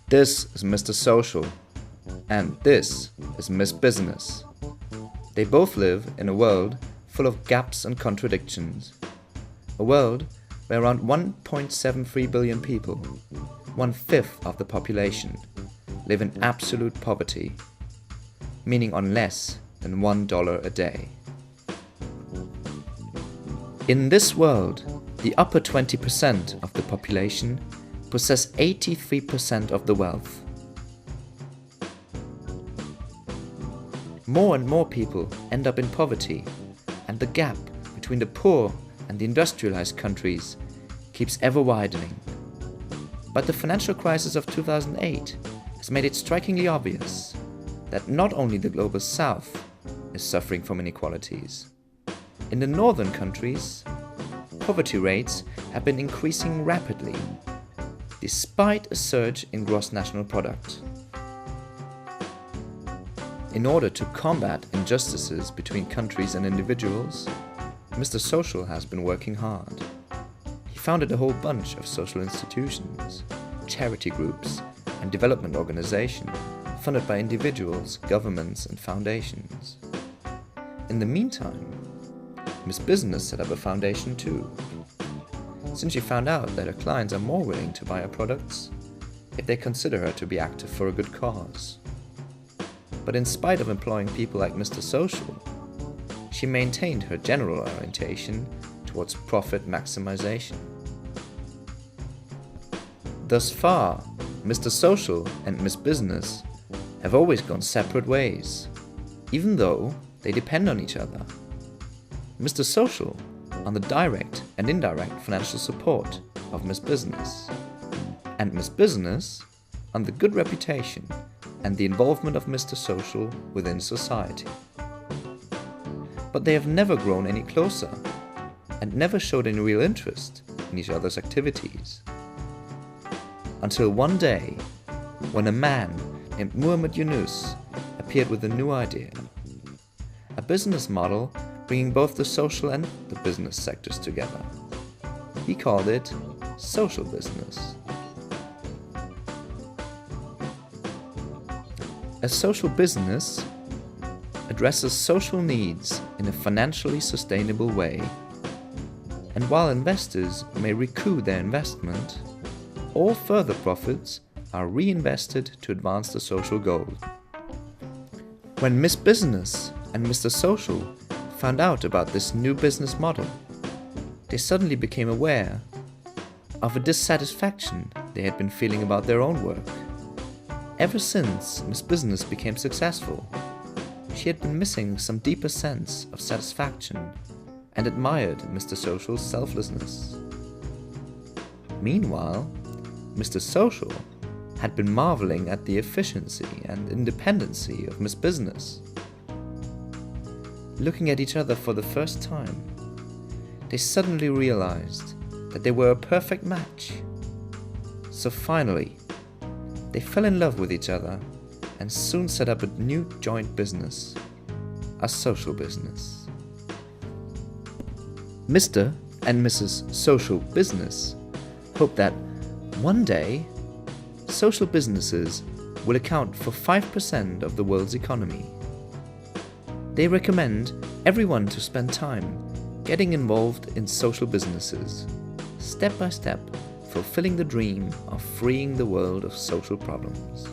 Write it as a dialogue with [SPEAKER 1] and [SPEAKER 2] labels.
[SPEAKER 1] This is Mr. Social, and this is Miss Business. They both live in a world full of gaps and contradictions. A world where around 1.73 billion people, 1/5 of the population, live in absolute poverty, meaning on less than $1 a day. In this world, the upper 20% of the population possess 83% of the wealth. More and more people end up in poverty, and the gap between the poor and the industrialized countries keeps ever widening. But the financial crisis of 2008 has made it strikingly obvious that not only the global south is suffering from inequalities. In the northern countries, poverty rates have been increasing rapidly, despite a surge in gross national product. In order to combat injustices between countries and individuals, Mr. Social has been working hard. He founded a whole bunch of social institutions, charity groups, and development organizations funded by individuals, governments, and foundations. In the meantime, Miss Business set up a foundation too, since she found out that her clients are more willing to buy her products if they consider her to be active for a good cause. But in spite of employing people like Mr. Social, she maintained her general orientation towards profit maximization. Thus far, Mr. Social and Miss Business have always gone separate ways, even though they depend on each other. Mr. Social on the direct and indirect financial support of Miss Business, and Miss Business on the good reputation and the involvement of Mr. Social within society. But they have never grown any closer and never showed any real interest in each other's activities. Until one day, when a man named Yunus appeared with a new idea, a business model bringing both the social and the business sectors together. He called it social business. A social business addresses social needs in a financially sustainable way, and while investors may recoup their investment, all further profits are reinvested to advance the social goal. When Miss Business and Mr. Social found out about this new business model, they suddenly became aware of a dissatisfaction they had been feeling about their own work. Ever since Miss Business became successful, she had been missing some deeper sense of satisfaction and admired Mr. Social's selflessness. Meanwhile, Mr. Social had been marveling at the efficiency and independency of Miss Business. Looking at each other for the first time, they suddenly realized that they were a perfect match. So finally, they fell in love with each other and soon set up a new joint business, a social business. Mr. and Mrs. Social Business hope that one day, social businesses will account for 5% of the world's economy. They recommend everyone to spend time getting involved in social businesses, step by step fulfilling the dream of freeing the world of social problems.